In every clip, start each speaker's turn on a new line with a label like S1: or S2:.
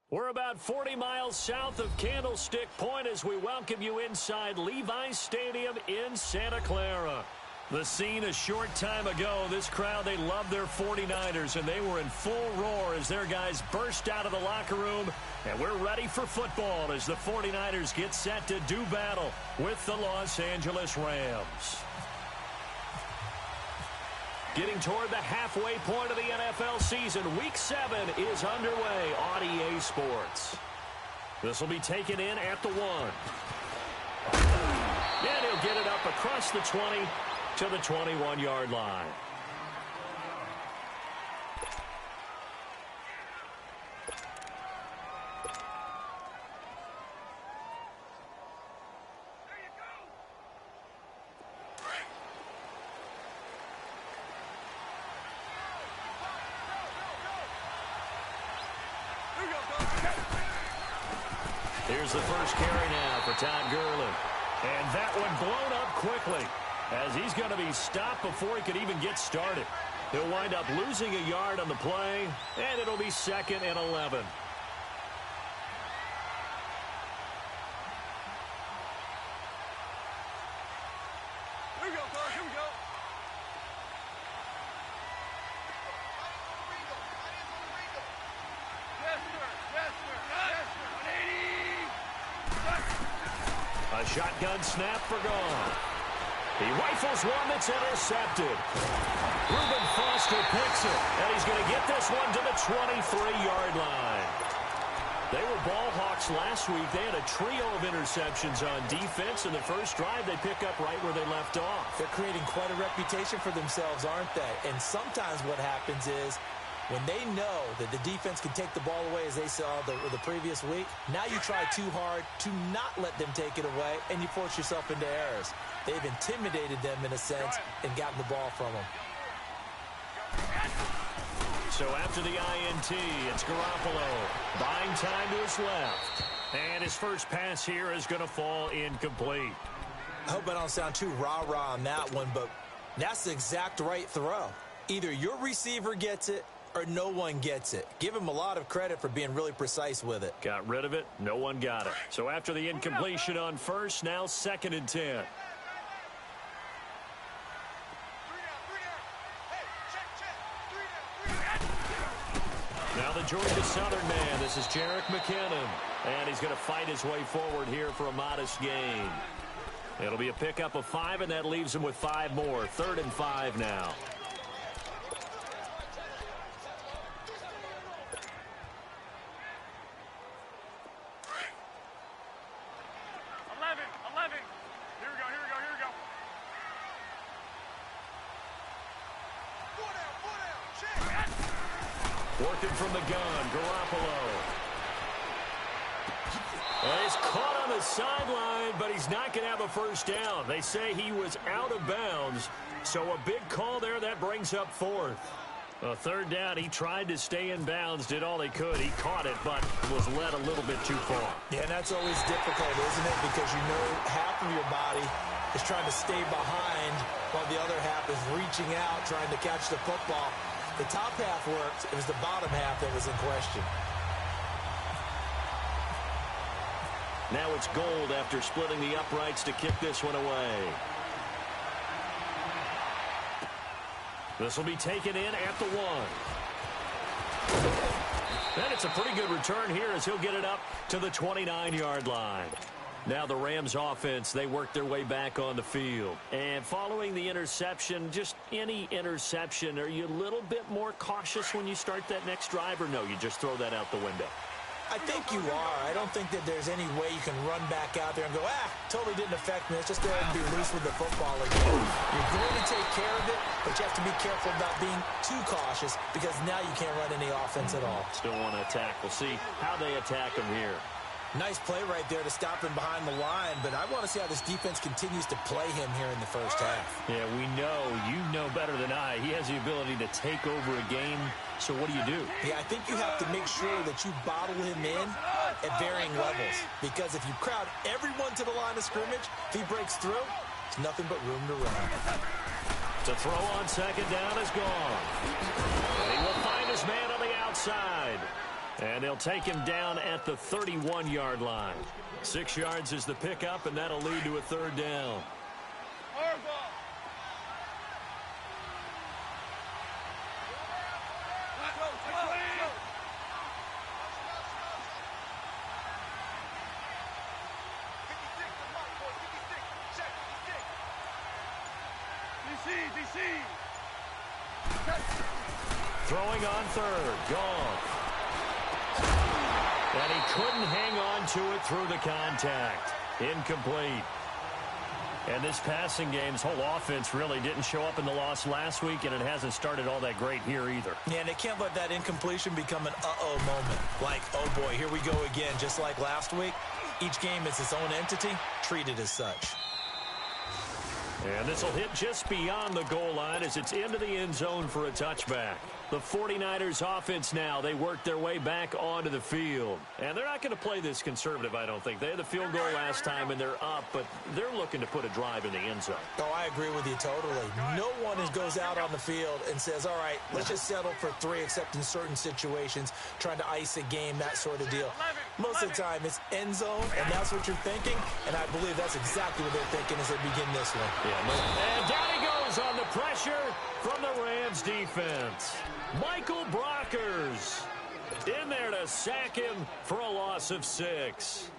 S1: We're about 40 miles south of Candlestick Point as we welcome you inside Levi's Stadium in Santa Clara. The scene a short time ago, this crowd, they love their 49ers, and they were in full roar as their guys burst out of the locker room. And we're ready for football as the 49ers get set to do battle with the Los Angeles Rams. Getting toward the halfway point of the NFL season, Week 7 is underway on EA Sports. This will be taken in at the 1. And he'll get it up across the 20 to the 21-yard line. Here's the first carry now for Todd Gurley. And that one blown up quickly as he's going to be stopped before he could even get started. He'll wind up losing a yard on the play, and it'll be 2nd and 11.
S2: Here we go, Clark. Here we go. Yes, sir. Yes, sir. Yes, sir. 180.
S1: A shotgun snap for Gone. He rifles one that's intercepted. Reuben Foster picks it, and he's going to get this one to the 23-yard line. They were ball hawks last week. They had a trio of interceptions on defense. In the first drive, they pick up right where they left off.
S3: They're creating quite a reputation for themselves, aren't they? And sometimes what happens is when they know that the defense can take the ball away, as they saw the previous week, now you try too hard to not let them take it away, and you force yourself into errors. They've intimidated them in a sense and gotten the ball from them.
S1: So after the INT, it's Garoppolo buying time to his left. And his first pass here is going to fall incomplete.
S3: I hope I don't sound too rah-rah on that one, but that's the exact right throw. Either your receiver gets it or no one gets it. Give him a lot of credit for being really precise with it.
S1: Got rid of it. No one got it. So after the incompletion on first, now 2nd and 10. Now the Georgia Southern man. This is Jerick McKinnon. And he's going to fight his way forward here for a modest gain. It'll be a pickup of 5, and that leaves him with 5 more. 3rd and 5 now. Working from the gun, Garoppolo. Well, he's caught on the sideline, but he's not going to have a first down. They say he was out of bounds, so a big call there. That brings up 4th. A 3rd down, he tried to stay in bounds, did all he could. He caught it, but was led a little bit too far.
S3: Yeah, and that's always difficult, isn't it? Because you know half of your body is trying to stay behind while the other half is reaching out, trying to catch the football. The top half worked. It was the bottom half that was in question.
S1: Now it's Gold after splitting the uprights to kick this one away. This will be taken in at the 1. And it's a pretty good return here as he'll get it up to the 29-yard line. Now the Rams offense, they work their way back on the field. And following the interception, just any interception, are you a little bit more cautious when you start that next drive, or no, you just throw that out the window?
S3: I think you are. I don't think that there's any way you can run back out there and go, totally didn't affect me. Let's just go ahead and be loose with the football again. You're going to take care of it, but you have to be careful about being too cautious because now you can't run any offense at all.
S1: Still want to attack. We'll see how they attack him here.
S3: Nice play right there to stop him behind the line, but I want to see how this defense continues to play him here in the first half.
S1: Yeah, we know. You know better than I. He has the ability to take over a game, so what do?
S3: Yeah, I think you have to make sure that you bottle him in at varying levels, because if you crowd everyone to the line of scrimmage, if he breaks through, it's nothing but room to run.
S1: To throw on 2nd down is gone. And he will find his man on the outside. And they'll take him down at the 31-yard line. 6 yards is the pickup, and that'll lead to a third down. Throwing on third. Gone. And he couldn't hang on to it through the contact. Incomplete. And this passing game's whole offense really didn't show up in the loss last week, and it hasn't started all that great here either.
S3: Yeah, and they can't let that incompletion become an uh-oh moment. Like, oh boy, here we go again, just like last week. Each game is its own entity, treated as such.
S1: And this will hit just beyond the goal line as it's into the end zone for a touchback. The 49ers offense now, they work their way back onto the field. And they're not going to play this conservative, I don't think. They had the field goal last time, and they're up, but they're looking to put a drive in the end zone.
S3: Oh, I agree with you totally. No one goes out on the field and says, all right, let's just settle for 3, except in certain situations, trying to ice a game, that sort of deal. Most of the time, it's end zone, and that's what you're thinking, and I believe that's exactly what they're thinking as they begin this one.
S1: Yeah, and down he goes on the pressure from the Rams defense. Michael Brockers in there to sack him for a loss of 6.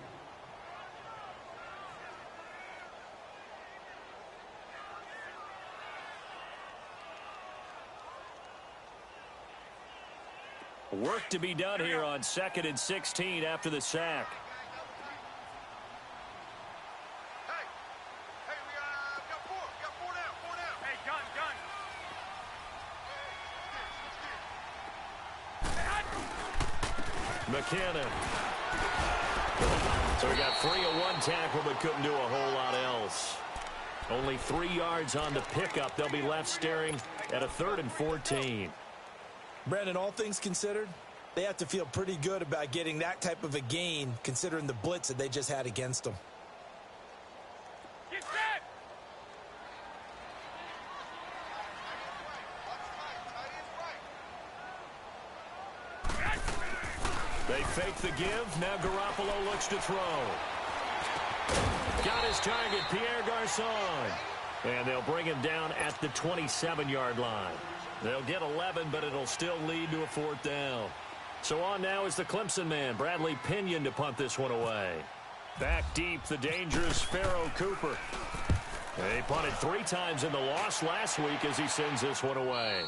S1: Work to be done here on 2nd and 16 after the sack. McKinnon. So we got 3 of 1 tackle, but couldn't do a whole lot else. Only 3 yards on the pickup. They'll be left staring at a 3rd and 14.
S3: Brandon, all things considered, they have to feel pretty good about getting that type of a gain, considering the blitz that they just had against them.
S1: They fake the give. Now Garoppolo looks to throw. Got his target, Pierre Garçon. And they'll bring him down at the 27-yard line. They'll get 11, but it'll still lead to a 4th down. So on now is the Clemson man, Bradley Pinion, to punt this one away. Back deep, the dangerous Pharaoh Cooper. They punted 3 times in the loss last week as he sends this one away.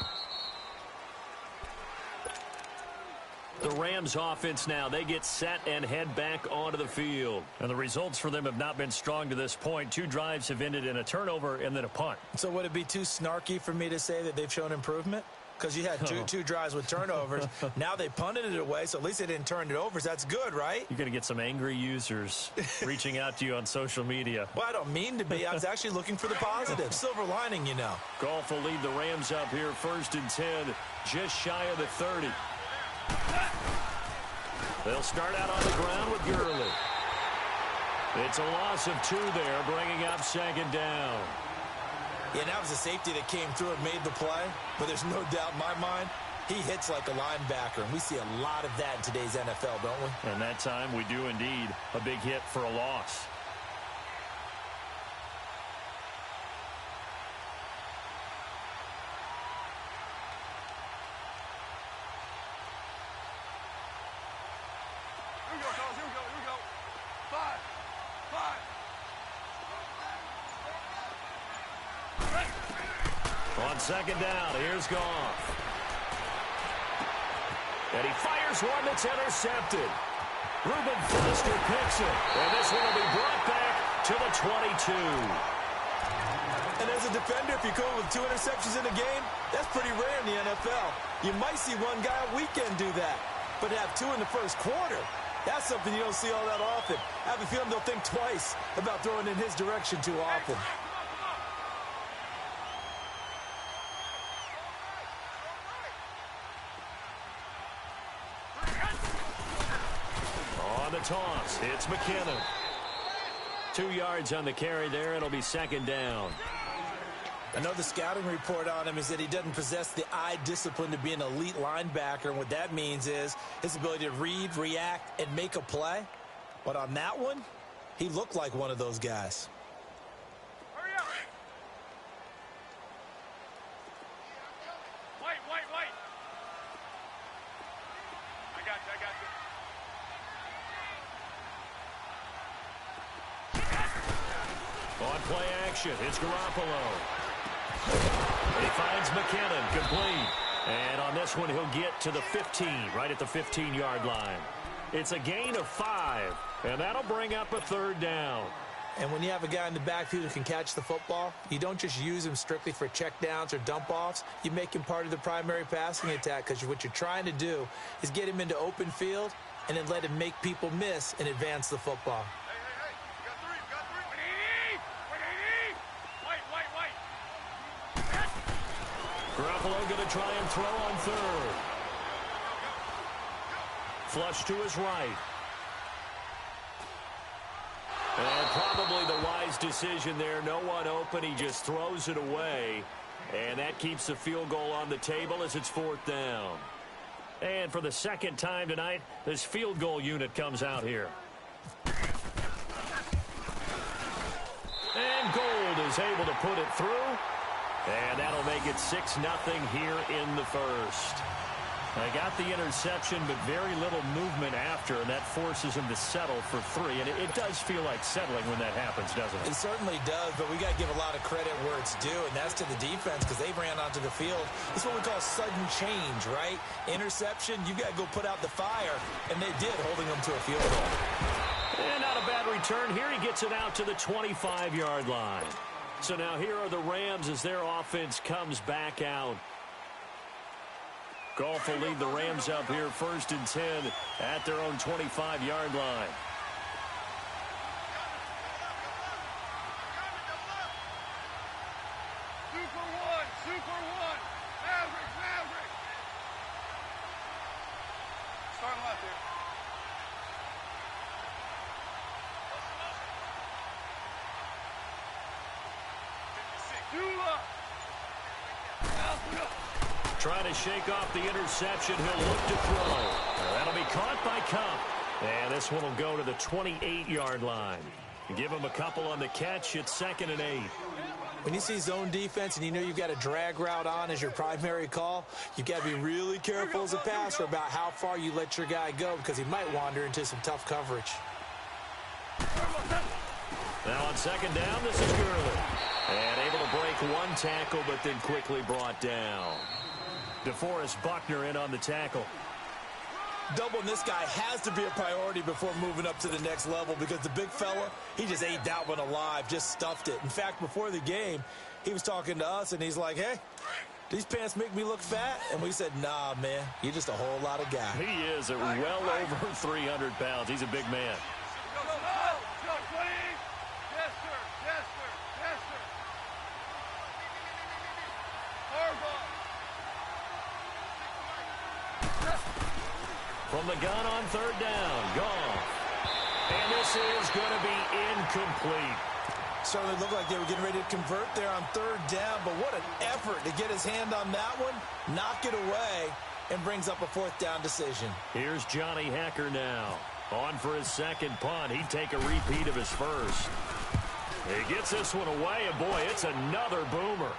S1: The Rams offense now, they get set and head back onto the field. And the results for them have not been strong to this point. 2 drives have ended in a turnover and then a punt.
S3: So would it be too snarky for me to say that they've shown improvement? Because you had two drives with turnovers. Now they punted it away, so at least they didn't turn it over. So that's good, right?
S1: You're going to get some angry users reaching out to you on social media.
S3: Well, I don't mean to be. I was actually looking for the positive. Silver lining, you know.
S1: Goff will lead the Rams up here 1st and 10, just shy of the 30. They'll start out on the ground with Gurley. It's a loss of 2 there, bringing up 2nd down.
S3: Yeah, that was a safety that came through and made the play, but there's no doubt in my mind, he hits like a linebacker, and we see a lot of that in today's NFL, don't we?
S1: And that time we do indeed a big hit for a loss. On 2nd down, here's Goff. And he fires one that's intercepted. Reuben Foster picks it. And this one will be brought back to the 22.
S3: And as a defender, if you go with 2 interceptions in a game, that's pretty rare in the NFL. You might see one guy a weekend do that. But to have 2 in the first quarter, that's something you don't see all that often. I have a feeling they'll think twice about throwing in his direction too often.
S1: Toss. It's McKinnon. 2 yards on the carry there. It'll be 2nd down.
S3: I know the scouting report on him is that he doesn't possess the eye discipline to be an elite linebacker, and what that means is his ability to read, react, and make a play. But on that one, he looked like one of those guys.
S2: Hurry up! Wait. I got you.
S1: On play action, it's Garoppolo. He finds McKinnon, complete. And on this one, he'll get to the 15, right at the 15-yard line. It's a gain of 5, and that'll bring up a 3rd down.
S3: And when you have a guy in the backfield who can catch the football, you don't just use him strictly for checkdowns or dump-offs. You make him part of the primary passing attack, because what you're trying to do is get him into open field and then let him make people miss and advance the football.
S2: Hey. You got 3. Wait.
S1: Garoppolo going to try and throw on 3rd. Flush to his right. And probably the wise decision there. No one open. He just throws it away. And that keeps the field goal on the table as it's 4th down. And for the 2nd time tonight, this field goal unit comes out here. And Gold is able to put it through. And that'll make it 6-0 here in the 1st. They got the interception, but very little movement after, and that forces him to settle for 3. And it does feel like settling when that happens, doesn't it?
S3: It certainly does, but we got to give a lot of credit where it's due, and that's to the defense, because they ran onto the field. It's what we call sudden change, right? Interception, you got to go put out the fire, and they did, holding them to a field goal.
S1: And not a bad return here. He gets it out to the 25-yard line. So now here are the Rams as their offense comes back out. Goff will lead the Rams up here 1st and 10 at their own 25-yard line.
S2: Super one. Maverick. Starting left here.
S1: Trying to shake off the interception. He'll look to throw. That'll be caught by Cup. And this one will go to the 28-yard line. Give him a couple on the catch. It's 2nd and 8.
S3: When you see zone defense and you know you've got a drag route on as your primary call, you've got to be really careful as a passer about how far you let your guy go, because he might wander into some tough coverage.
S1: Now on 2nd down, this is Gurley. And able to break one tackle, but then quickly brought down. DeForest Buckner in on the tackle.
S3: Doubling this guy has to be a priority before moving up to the next level, because the big fella, he just ate that one alive, just stuffed it. In fact, before the game, he was talking to us, and he's like, hey, these pants make me look fat? And we said, nah, man, you're just a whole lot of guy.
S1: He is at well over 300 pounds. He's a big man. From the gun on 3rd down, Goff. And this is going to be incomplete.
S3: Certainly looked like they were getting ready to convert there on 3rd down, but what an effort to get his hand on that one, knock it away, and brings up a 4th down decision.
S1: Here's Johnny Hacker now. On for his 2nd punt. He'd take a repeat of his 1st. He gets this one away, and boy, it's another boomer.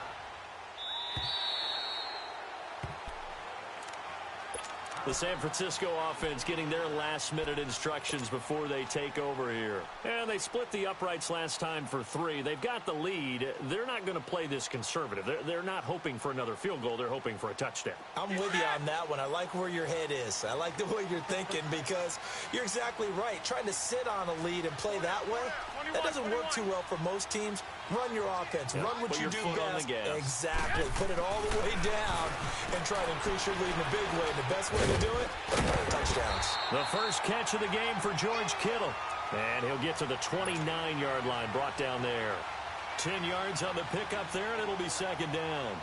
S1: The San Francisco offense getting their last-minute instructions before they take over here. And they split the uprights last time for 3. They've got the lead. They're not going to play this conservative. They're not hoping for another field goal. They're hoping for a touchdown.
S3: I'm with you on that one. I like where your head is. I like the way you're thinking, because you're exactly right. Trying to sit on a lead and play that way, that doesn't work too well for most teams. Run your offense.
S1: Yeah,
S3: run what you do best.
S1: Exactly.
S3: Put it all the way down and try to increase your lead in a big way. The best way to do it, touchdowns.
S1: The first catch of the game for George Kittle. And he'll get to the 29-yard line, brought down there. 10 yards on the pickup there, and it'll be 2nd down.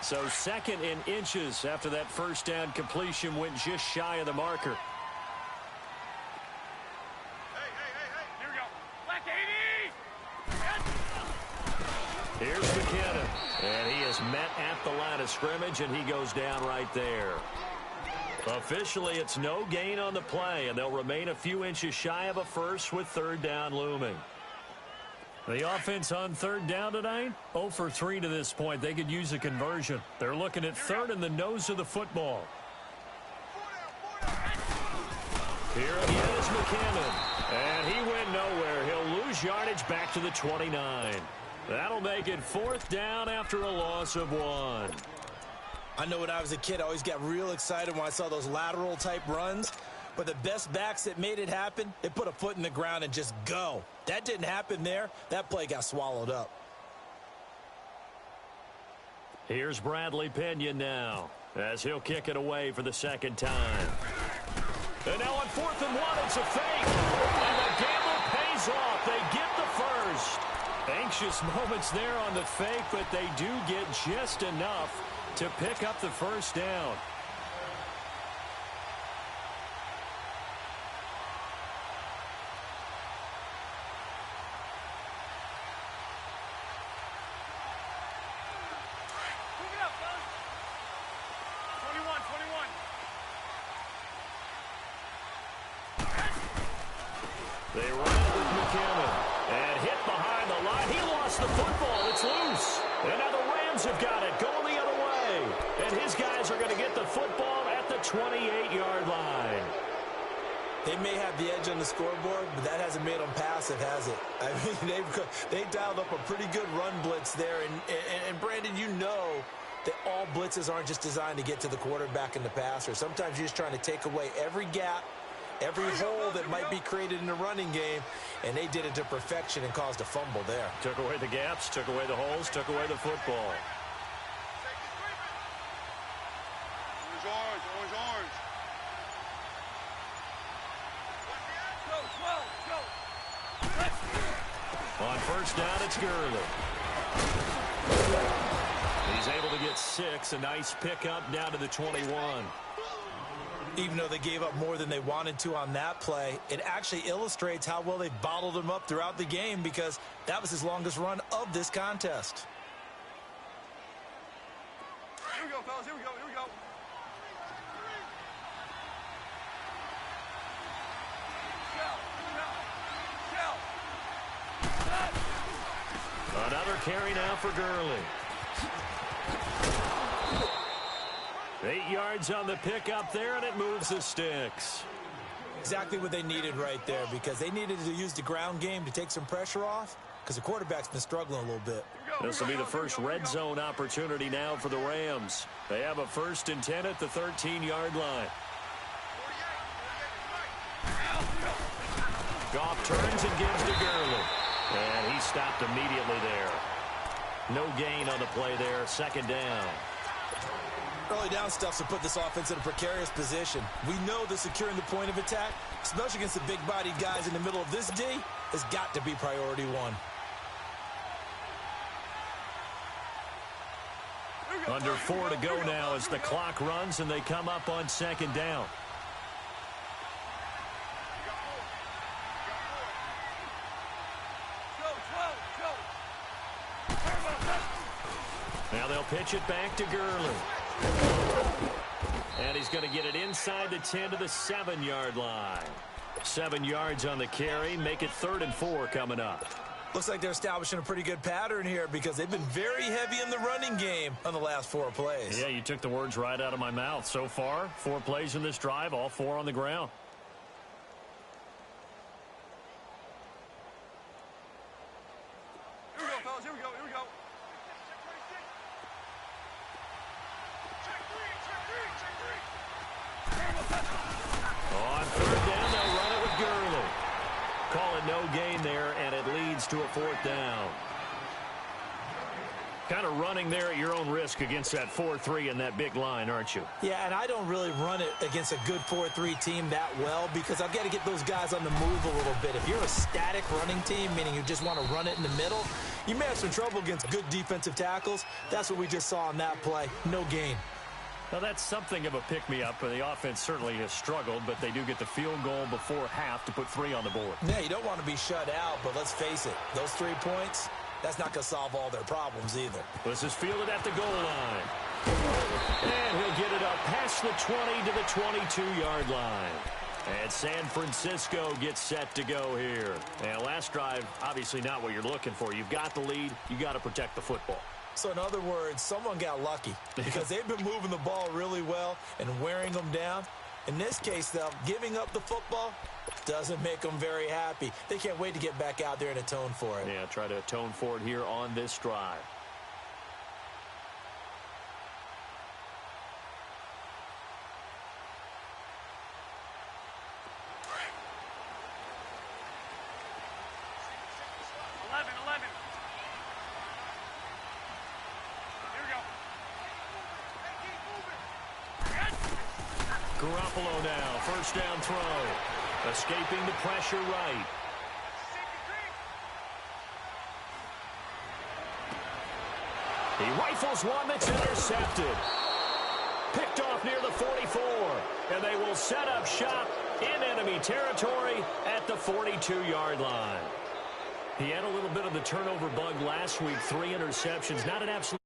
S1: So 2nd and inches after that 1st down completion went just shy of the marker. Here's McKinnon, and he is met at the line of scrimmage, and he goes down right there. Officially, it's no gain on the play, and they'll remain a few inches shy of a first with third down looming. The offense on third down tonight, 0 for 3 to this point. They could use a conversion. They're looking at third in the nose of the football. Here again is McKinnon, and he went nowhere. He'll lose yardage back to the 29. That'll make it fourth down after a loss of 1.
S3: I know when I was a kid, I always got real excited when I saw those lateral-type runs. But the best backs that made it happen, they put a foot in the ground and just go. That didn't happen there. That play got swallowed up.
S1: Here's Bradley Pinion now, as he'll kick it away for the second time. And now on 4th and 1, it's a fake. And the gamble pays off. They get the first. Anxious moments there on the fake, but they do get just enough to pick up the first down. They run it with McKinnon. And hit behind the line. He lost the football. It's loose. And now the Rams have got it. Going the other way. And his guys are going to get the football at the 28-yard line.
S3: They may have the edge on the scoreboard, but that hasn't made them passive, has it? I mean, they dialed up a pretty good run blitz there. And Brandon, you know that all blitzes aren't just designed to get to the quarterback and the passer. Sometimes you're just trying to take away every gap, every hole that might be created in the running game, and they did it to perfection and caused a fumble there.
S1: Took away the gaps, took away the holes, took away the football.
S2: Orange.
S1: On first down, it's Gurley. He's able to get 6. A nice pickup down to the 21.
S3: Even though they gave up more than they wanted to on that play, it actually illustrates how well they bottled him up throughout the game, because that was his longest run of this contest.
S2: Here we go, fellas. Here we go.
S1: Another carry now for Gurley. 8 yards on the pickup there, and it moves the sticks.
S3: Exactly what they needed right there, because they needed to use the ground game to take some pressure off, because the quarterback's been struggling a little bit.
S1: This will be the first red zone opportunity now for the Rams. They have a 1st and 10 at the 13-yard line. Goff turns and gives to Gurley. And he stopped immediately there. No gain on the play there. 2nd down.
S3: Early down stuff's to put this offense in a precarious position. We know that securing the point of attack, especially against the big-bodied guys in the middle of this D, has got to be priority 1.
S1: Under 4 to go now as the clock runs and they come up on 2nd down. Now they'll pitch it back to Gurley. And he's going to get it inside the 10 to the 7-yard line. 7 yards on the carry. Make it 3rd and 4 coming up.
S3: Looks like they're establishing a pretty good pattern here, because they've been very heavy in the running game on the last 4 plays.
S1: Yeah, you took the words right out of my mouth. So far, 4 plays in this drive, all 4 on the ground.
S2: Here we go, fellas. Here we go.
S1: On 3rd down, they'll run it with Gurley. Call it no gain there, and it leads to a 4th down. Kind of running there at your own risk against that 4-3 and that big line, aren't you?
S3: Yeah, and I don't really run it against a good 4-3 team that well, because I've got to get those guys on the move a little bit. If you're a static running team, meaning you just want to run it in the middle, you may have some trouble against good defensive tackles. That's what we just saw on that play. No gain.
S1: Now, that's something of a pick-me-up. The offense certainly has struggled, but they do get the field goal before half to put 3 on the board.
S3: Yeah, you don't want to be shut out, but let's face it, those 3 points, that's not going to solve all their problems either.
S1: This is fielded at the goal line. And he'll get it up past the 20 to the 22-yard line. And San Francisco gets set to go here. And last drive, obviously not what you're looking for. You've got the lead. You got to protect the football.
S3: So in other words, someone got lucky because they've been moving the ball really well and wearing them down. In this case, though, giving up the football doesn't make them very happy. They can't wait to get back out there and atone for it.
S1: Yeah, try to atone for it here on this drive. Garoppolo now, first down throw. Escaping the pressure right. He rifles one that's intercepted. Picked off near the 44. And they will set up shop in enemy territory at the 42-yard line. He had a little bit of the turnover bug last week. 3 interceptions. Not an absolute.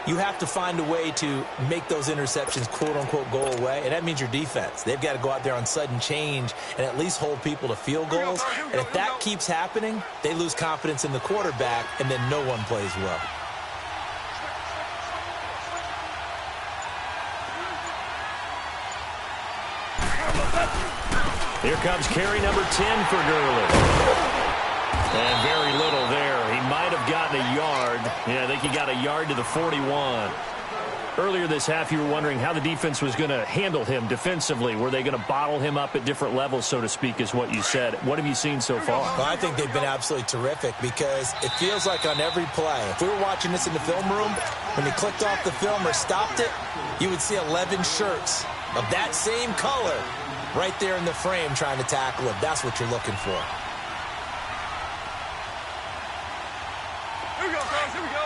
S3: You have to find a way to make those interceptions, quote-unquote, go away, and that means your defense. They've got to go out there on sudden change and at least hold people to field goals. And if that keeps happening, they lose confidence in the quarterback, and then no one plays well.
S1: Here comes carry number 10 for Gurley. And very little there. He might have gotten a yard. Yeah, I think he got a yard to the 41. Earlier this half, you were wondering how the defense was going to handle him defensively. Were they going to bottle him up at different levels, so to speak, is what you said. What have you seen so far?
S3: Well, I think they've been absolutely terrific because it feels like on every play, if we were watching this in the film room, when he clicked off the film or stopped it, you would see 11 shirts of that same color right there in the frame trying to tackle him. That's what you're looking for.
S2: Here we go, fellas. Here we go.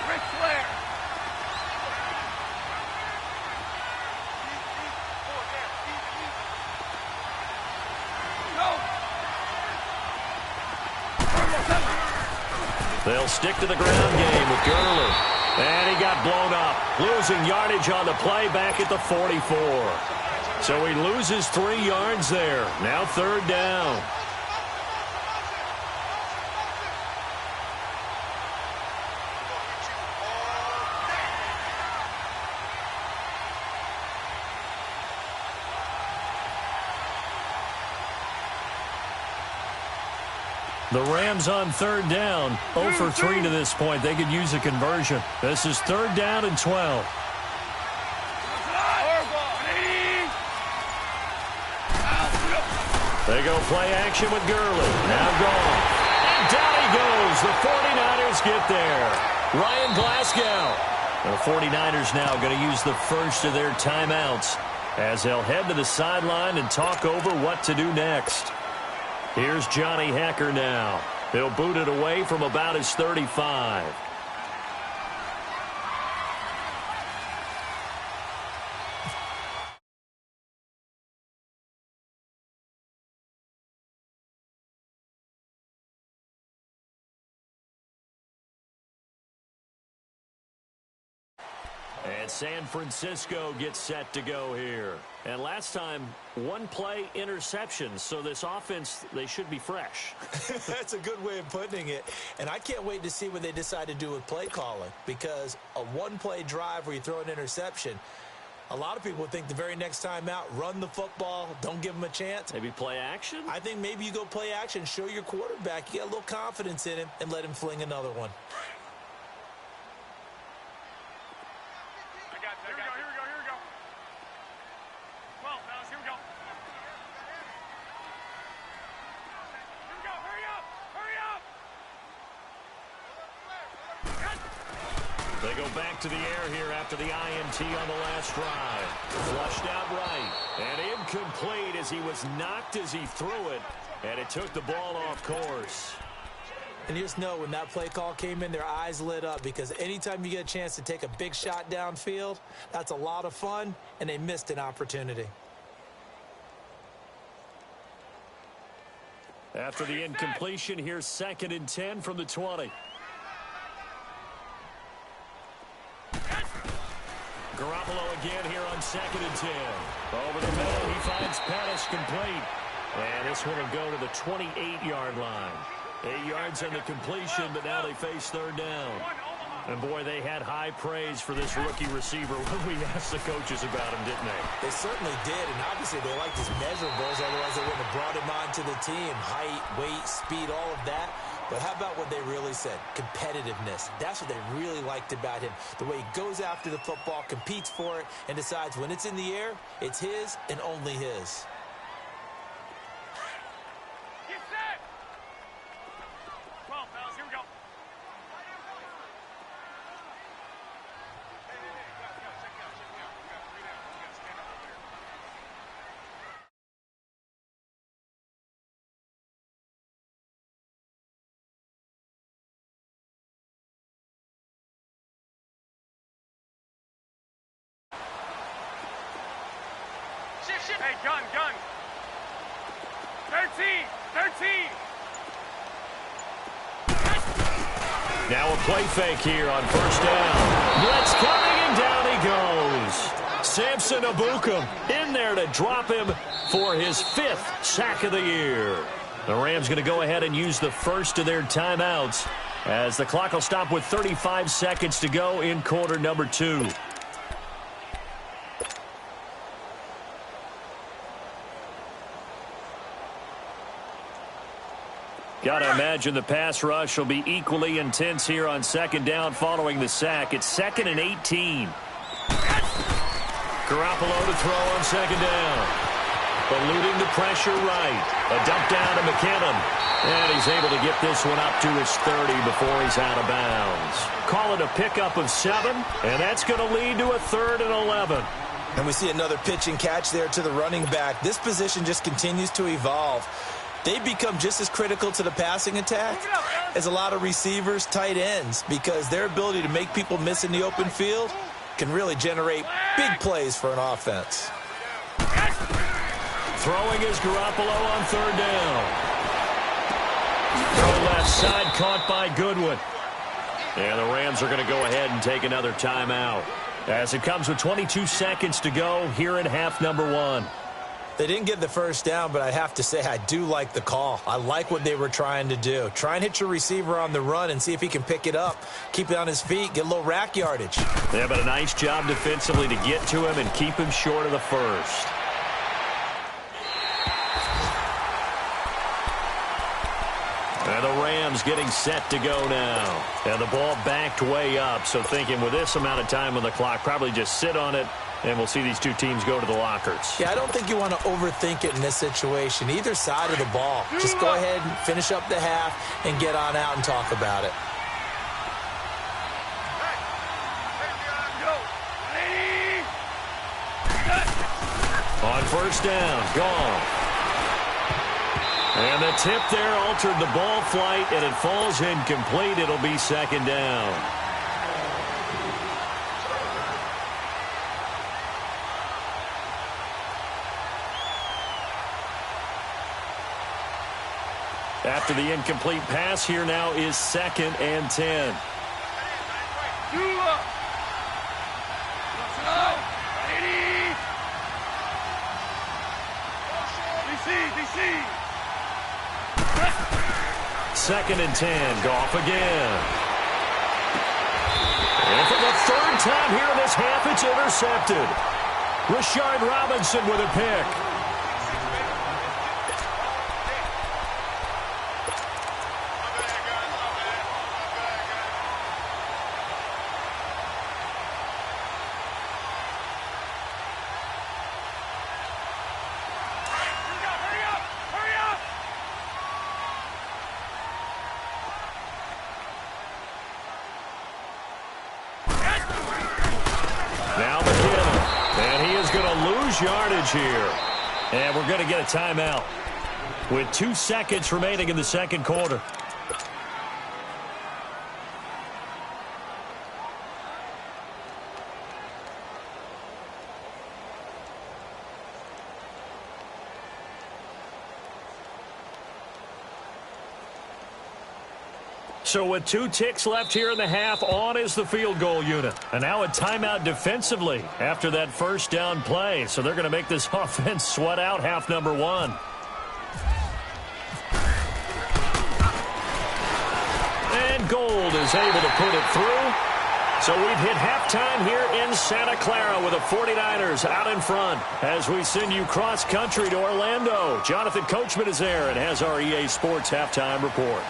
S2: Ric Flair.
S1: They'll stick to the ground game with Gurley. And he got blown up. Losing yardage on the play back at the 44. So he loses 3 yards there. Now 3rd down. The Rams on 3rd down, 0 for 3 to this point. They could use a conversion. This is 3rd down and 12. They go play action with Gurley. Now gone. And down he goes. The 49ers get there. Ryan Glasgow. The 49ers now going to use the first of their timeouts as they'll head to the sideline and talk over what to do next. Here's Johnny Hekker now. He'll boot it away from about his 35. And San Francisco gets set to go here. And last time, 1-play interception. So this offense, they should be fresh.
S3: That's a good way of putting it. And I can't wait to see what they decide to do with play calling. Because a 1-play drive where you throw an interception, a lot of people would think the very next time out, run the football, don't give them a chance.
S1: Maybe play action?
S3: I think maybe you go play action, show your quarterback, you get a little confidence in him, and let him fling another one.
S1: They go back to the air here after the INT on the last drive. Flushed out right. And incomplete as he was knocked as he threw it. And it took the ball off course.
S3: And you just know when that play call came in, their eyes lit up, because anytime you get a chance to take a big shot downfield, that's a lot of fun, and they missed an opportunity.
S1: After the incompletion, here's 2nd and 10 from the 20. Garoppolo again here on 2nd and 10. Over the middle, he finds Pettis complete. And this one will go to the 28-yard line. 8 yards on the completion, but now they face 3rd down. And, boy, they had high praise for this rookie receiver when we asked the coaches about him, didn't they?
S3: They certainly did, and obviously they liked his measurables, otherwise they wouldn't have brought him onto the team. Height, weight, speed, all of that. But how about what they really said? Competitiveness. That's what they really liked about him. The way he goes after the football, competes for it, and decides when it's in the air, it's his and only his.
S2: Hey, gun. 13.
S1: Now a play fake here on 1st down. Blitz coming, and down he goes. Samson Ebukam in there to drop him for his 5th sack of the year. The Rams going to go ahead and use the first of their timeouts as the clock will stop with 35 seconds to go in quarter number 2. Got to imagine the pass rush will be equally intense here on 2nd down following the sack. It's 2nd and 18. Garoppolo to throw on 2nd down. Eluding the pressure right. A dump down to McKinnon. And he's able to get this one up to his 30 before he's out of bounds. Call it a pickup of 7, and that's going to lead to a 3rd and 11.
S3: And we see another pitch and catch there to the running back. This position just continues to evolve. They become just as critical to the passing attack as a lot of receivers, tight ends, because their ability to make people miss in the open field can really generate big plays for an offense.
S1: Throwing is Garoppolo on 3rd down. Throw left side, caught by Goodwin. And the Rams are going to go ahead and take another timeout as it comes with 22 seconds to go here in half number 1.
S3: They didn't get the first down, but I have to say I do like the call. I like what they were trying to do. Try and hit your receiver on the run and see if he can pick it up. Keep it on his feet, get a little rack yardage.
S1: Yeah, but a nice job defensively to get to him and keep him short of the first. And the Rams getting set to go now. And the ball backed way up, so thinking with this amount of time on the clock, probably just sit on it. And we'll see these two teams go to the lockers.
S3: Yeah, I don't think you want to overthink it in this situation. Either side of the ball. Just go ahead and finish up the half and get on out and talk about it.
S1: On 1st down, gone. And the tip there altered the ball flight, and it falls incomplete. It'll be 2nd down. After the incomplete pass, here now is 2nd and 10.
S2: DC.
S1: 2nd and 10. Goff again. And for the 3rd time here in this half, it's intercepted. Rashard Robinson with a pick. Yardage here. And we're going to get a timeout with 2 seconds remaining in the 2nd quarter. So with 2 ticks left here in the half, on is the field goal unit. And now a timeout defensively after that first down play. So they're going to make this offense sweat out half number 1. And Gold is able to put it through. So we've hit halftime here in Santa Clara with the 49ers out in front as we send you cross-country to Orlando. Jonathan Coachman is there and has our EA Sports halftime report.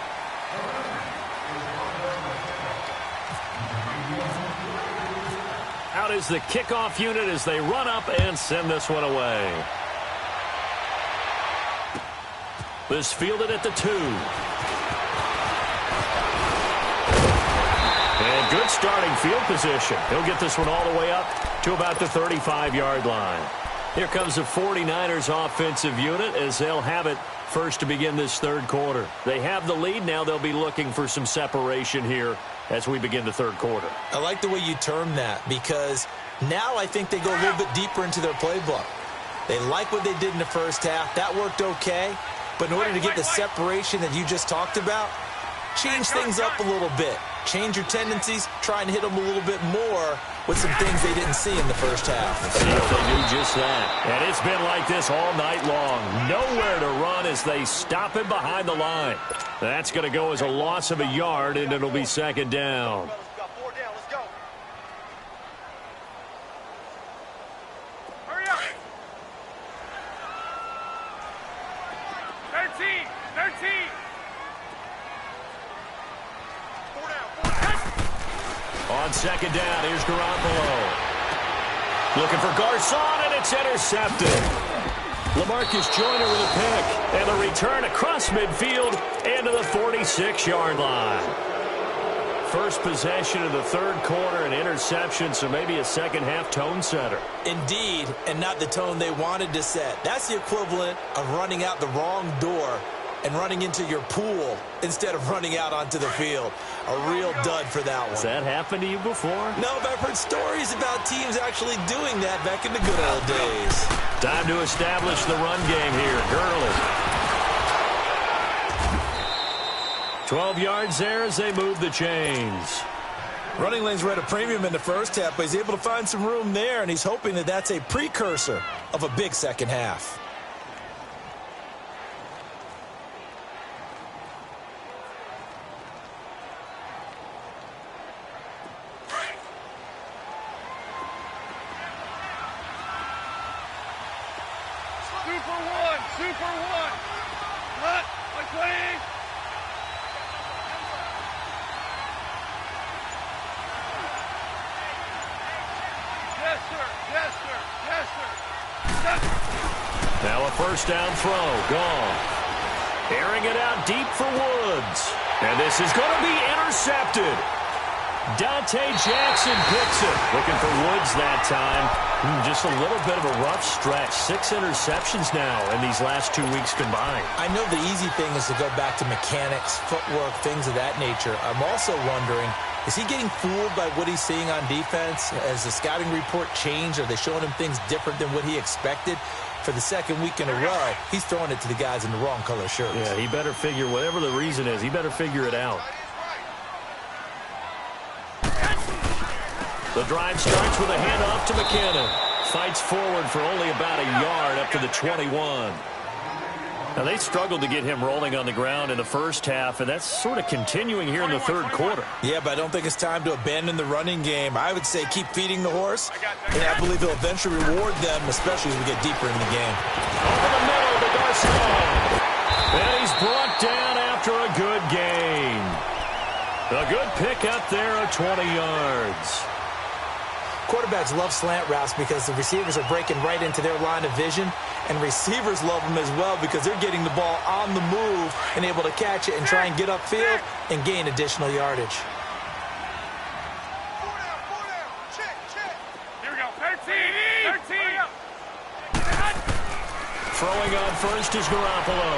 S1: Out is the kickoff unit as they run up and send this one away. This fielded at the 2. And good starting field position. He'll get this one all the way up to about the 35-yard line. Here comes the 49ers offensive unit as they'll have it first to begin this third quarter. They have the lead. Now they'll be looking for some separation here as we begin the third quarter.
S3: I like the way you term that because now I think they go a little bit deeper into their playbook. They like what they did in the first half. That worked okay. But in order to get the separation that you just talked about, change things up a little bit. Change your tendencies. Try and hit them a little bit more with some things they didn't see in the first half.
S1: Let's see if they do just that. And it's been like this all night long. Nowhere to run as they stop him behind the line. That's going to go as a loss of a yard, and it'll be second down.
S2: Hurry up. 13.
S1: On second down, here's Garoppolo. Looking for Garcon, and it's intercepted. LaMarcus Joyner with a pick. And the return across midfield into the 46-yard line. First possession of the third quarter, an interception, so maybe a second-half tone setter.
S3: Indeed, and not the tone they wanted to set. That's the equivalent of running out the wrong door and running into your pool instead of running out onto the field. A real dud for that one.
S1: Has that happened to you before?
S3: No, but I've heard stories about teams actually doing that back in the good old days.
S1: Time to establish the run game here. Gurley. 12 yards there as they move the chains.
S3: Running lanes were at a premium in the first half, but he's able to find some room there, and he's hoping that that's a precursor of a big second half.
S2: Super one. Cut. McLean. Yes, sir. Yes, sir. Yes, sir.
S1: Now a first down throw. Gone. Airing it out deep for Woods. And this is going to be intercepted. Dante Jackson picks it. Looking for Woods that time. Just a little bit of a rough stretch. 6 interceptions now in these last 2 weeks combined.
S3: I know the easy thing is to go back to mechanics, footwork, things of that nature. I'm also wondering, is he getting fooled by what he's seeing on defense? Has the scouting report changed? Are they showing him things different than what he expected? For the second week in a row, he's throwing it to the guys in the wrong color shirts.
S1: Yeah, he better figure, whatever the reason is, he better figure it out. The drive starts with a handoff to McKinnon. Fights forward for only about a yard up to the 21. Now, they struggled to get him rolling on the ground in the first half, and that's sort of continuing here in the third quarter.
S3: Yeah, but I don't think it's time to abandon the running game. I would say keep feeding the horse, and I believe he'll eventually reward them, especially as we get deeper in the game.
S1: Over the middle to Garcon. And he's brought down after a good gain. A good pick up there of 20 yards.
S3: Quarterbacks love slant routes because the receivers are breaking right into their line of vision, and receivers love them as well because they're getting the ball on the move and able to catch it and try and get upfield and gain additional yardage.
S2: Here we go. 13.
S1: Throwing on first is Garoppolo.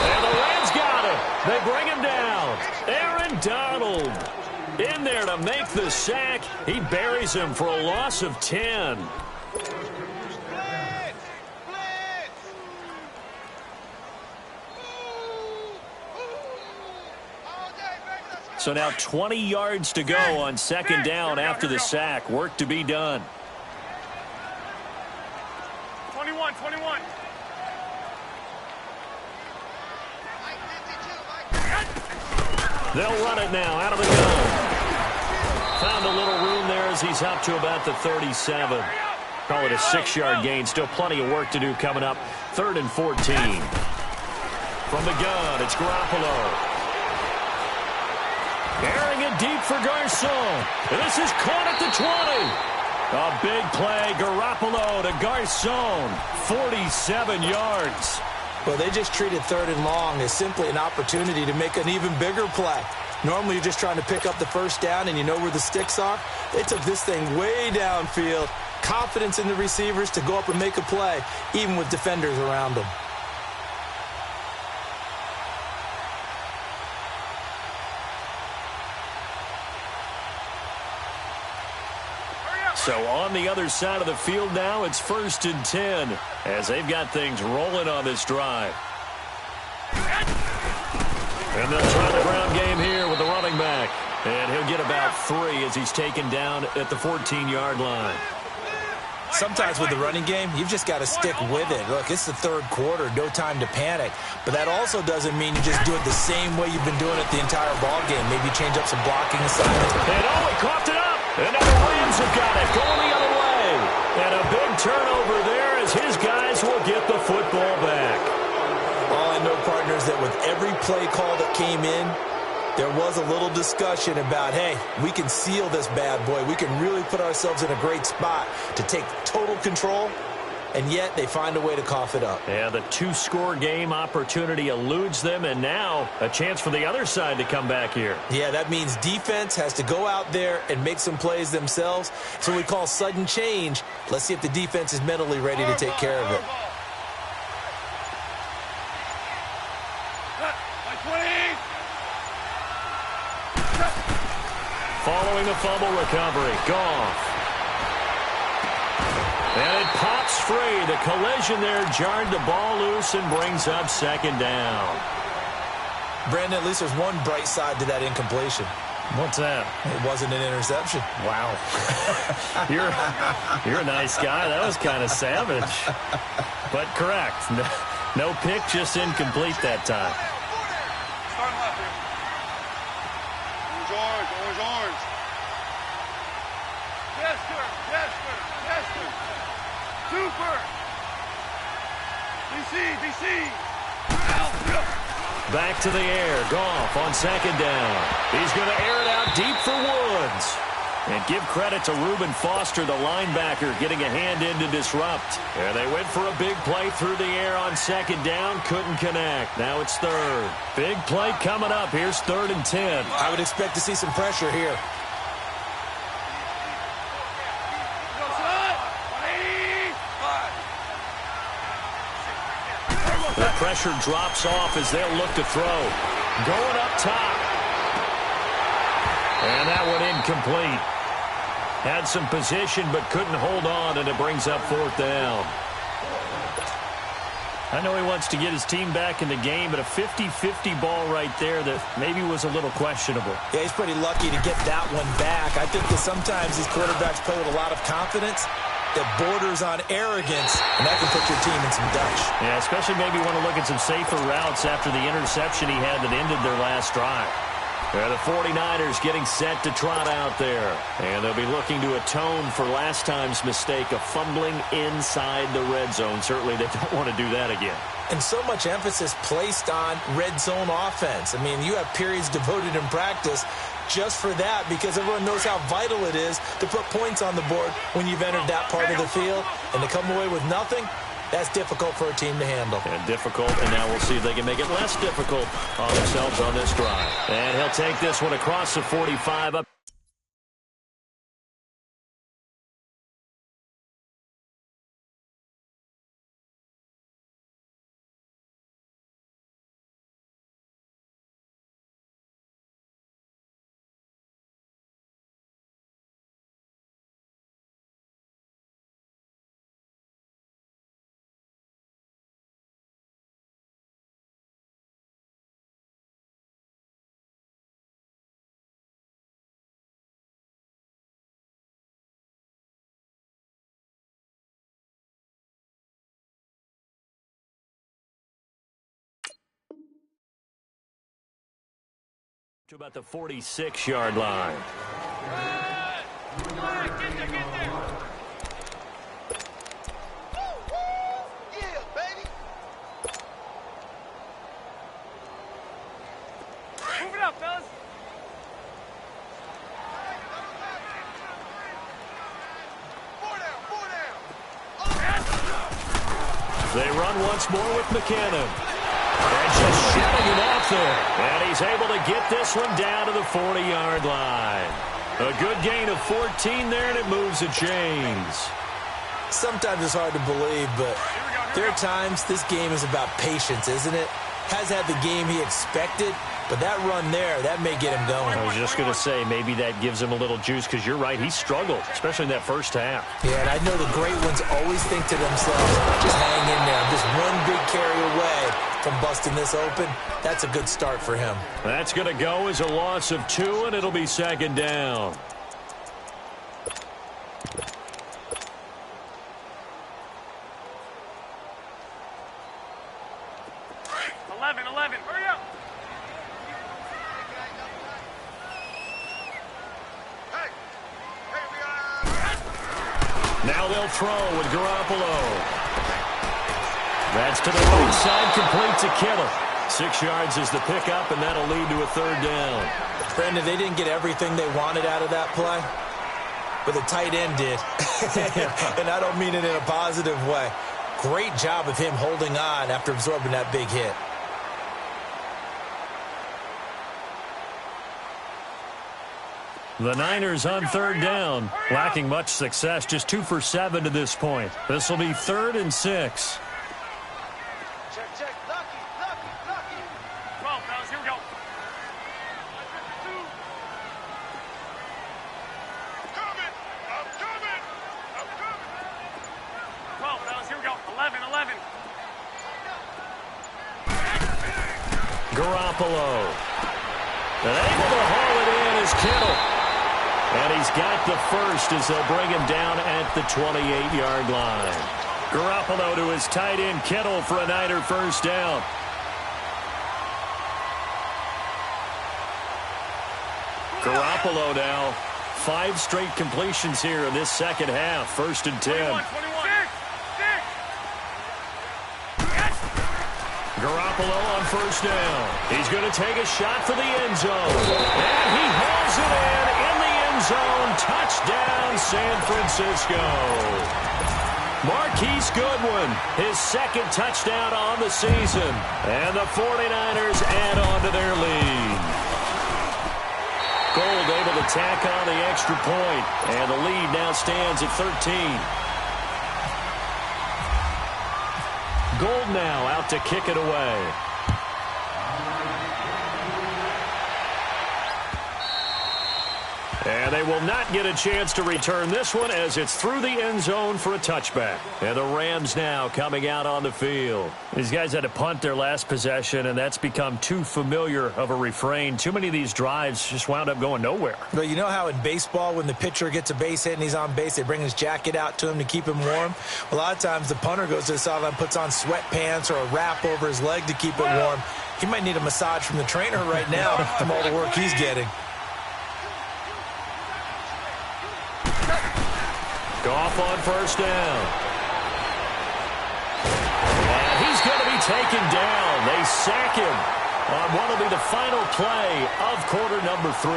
S1: And the Rams got him. They bring him down. Aaron Donald in there to make the sack. He buries him for a loss of 10. So now 20 yards to go on second down after the sack. Work to be done.
S2: 21, 21.
S1: They'll run it now out of the gun. Found a little room there as he's up to about the 37. Call it a 6-yard gain. Still plenty of work to do coming up. 3rd and 14. From the gun, it's Garoppolo. Airing it deep for Garcon. This is caught at the 20. A big play, Garoppolo to Garcon. 47 yards.
S3: Well, they just treated 3rd and long as simply an opportunity to make an even bigger play. Normally, you're just trying to pick up the first down and you know where the sticks are. They took this thing way downfield. Confidence in the receivers to go up and make a play, even with defenders around them.
S1: So on the other side of the field now, it's 1st and 10 as they've got things rolling on this drive. And they'll try the ground game here with the running back. And he'll get about 3 as he's taken down at the 14-yard line.
S3: Sometimes with the running game, you've just got to stick with it. Look, it's the 3rd quarter, no time to panic. But that also doesn't mean you just do it the same way you've been doing it the entire ball game. Maybe change up some blocking assignments.
S1: And he coughed it up. And now the Rams have got it going the other way. And a big turnover there as his guys will get the football back.
S3: All I know, partners, that with every play call that came in, there was a little discussion about, hey, we can seal this bad boy. We can really put ourselves in a great spot to take total control, and yet they find a way to cough it up.
S1: Yeah, the 2-score game opportunity eludes them, and now a chance for the other side to come back here.
S3: Yeah, that means defense has to go out there and make some plays themselves. It's what we call sudden change. Let's see if the defense is mentally ready to take care of it.
S1: Following the fumble recovery, Goff. And it pops free. The collision there jarred the ball loose and brings up 2nd down.
S3: Brandon, at least there's one bright side to that incompletion.
S1: What's that?
S3: It wasn't an interception.
S1: Wow. You're a nice guy. That was kind of savage. But correct. No pick, just incomplete that time.
S2: Start left here. Orange. Yes, sir. Yes, sir. Yes, sir. Super. DC.
S1: Back to the air. Goff on 2nd down. He's going to air it out deep for Woods. And give credit to Reuben Foster, the linebacker, getting a hand in to disrupt. And they went for a big play through the air on 2nd down. Couldn't connect. Now it's 3rd. Big play coming up. Here's 3rd and 10.
S3: I would expect to see some pressure here.
S1: The pressure drops off as they'll look to throw. Going up top. And that one incomplete. Had some position but couldn't hold on, and it brings up 4th down. I know he wants to get his team back in the game, but a 50-50 ball right there that maybe was a little questionable.
S3: Yeah, he's pretty lucky to get that one back. I think that sometimes these quarterbacks play with a lot of confidence that borders on arrogance, and that can put your team in some dutch.
S1: Yeah, especially maybe want to look at some safer routes after the interception he had that ended their last drive. The 49ers getting set to trot out there. And they'll be looking to atone for last time's mistake of fumbling inside the red zone. Certainly they don't want to do that again.
S3: And so much emphasis placed on red zone offense. I mean, you have periods devoted in practice just for that because everyone knows how vital it is to put points on the board when you've entered that part of the field. And to come away with nothing, that's difficult for a team to handle.
S1: And difficult, and now we'll see if they can make it less difficult on themselves on this drive. And he'll take this one across the 45 up. To about the 46-yard line.
S2: Get there. Yeah, baby. Move it up, fellas. Four down.
S1: They run once more with McKinnon. And just shutting him off there. And he's able to get this one down to the 40-yard line. A good gain of 14 there, and it moves the chains.
S3: Sometimes it's hard to believe, but there are times this game is about patience, isn't it? Has had the game he expected, but that run there, that may get him going.
S1: I was just going to say, maybe that gives him a little juice, because you're right, he struggled, especially in that first half.
S3: Yeah, and I know the great ones always think to themselves, just hang in there. I'm just one big carry away from busting this open. That's a good start for him.
S1: That's going to go as a loss of 2, and it'll be second down.
S2: Hurry up.
S1: Now they'll throw with Garoppolo. That's to the right side, complete to Kittle. 6 yards is the pickup, and that'll lead to a third down.
S3: Brandon, they didn't get everything they wanted out of that play, but the tight end did. And I don't mean it in a positive way. Great job of him holding on after absorbing that big hit.
S1: The Niners on third down, lacking much success, just 2 for 7 to this point. This will be 3rd and 6.
S2: Check. Lucky. 12, fellas, here we go. I'm coming. 12, fellas, here we go. 11.
S1: Garoppolo. And able to haul it in is Kittle. And he's got the first as they'll bring him down at the 28-yard line. Garoppolo to his tight end Kittle for a Niner first down. Garoppolo now. 5 straight completions here in this second half. 1st and 10.
S2: 21.
S1: Garoppolo on first down. He's going to take a shot for the end zone. And he hauls it in the end zone. Touchdown, San Francisco. Marquise Goodwin, his 2nd touchdown on the season. And the 49ers add on to their lead. Gold able to tack on the extra point. And the lead now stands at 13. Gold now out to kick it away. And they will not get a chance to return this one as it's through the end zone for a touchback. And the Rams now coming out on the field. These guys had to punt their last possession, and that's become too familiar of a refrain. Too many of these drives just wound up going nowhere.
S3: But you know how in baseball when the pitcher gets a base hit and he's on base, they bring his jacket out to him to keep him warm? A lot of times the punter goes to the sideline, puts on sweatpants or a wrap over his leg to keep it warm. He might need a massage from the trainer right now from all the work he's getting.
S1: Goff on first down. And he's going to be taken down. They sack him on what will be the final play of quarter number 3.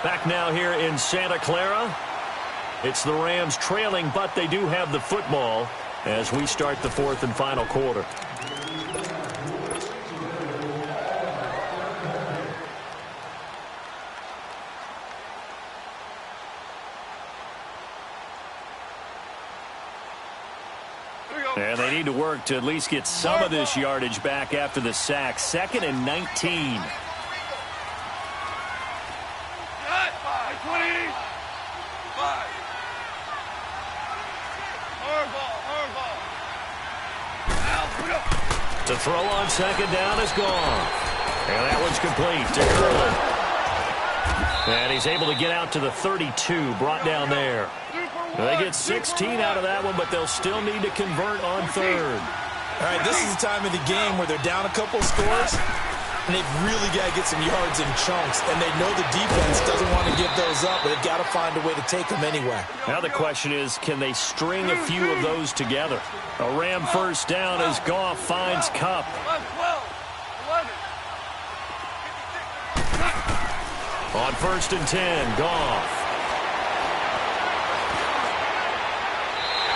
S1: Back now here in Santa Clara. It's the Rams trailing, but they do have the football as we start the 4th and final quarter. And they need to work to at least get some of this yardage back after the sack. 2nd and 19. To throw on 2nd down is gone. And that one's complete to Gurley. And he's able to get out to the 32, brought down there. They get 16 out of that one, but they'll still need to convert on 3rd.
S3: All right, this is the time of the game where they're down a couple of scores, and they've really got to get some yards in chunks, and they know the defense doesn't want to give those up, but they've got to find a way to take them anyway.
S1: Now the question is, can they string a few of those together? A Ram first down as Goff finds Kupp. On 1st and 10, Goff.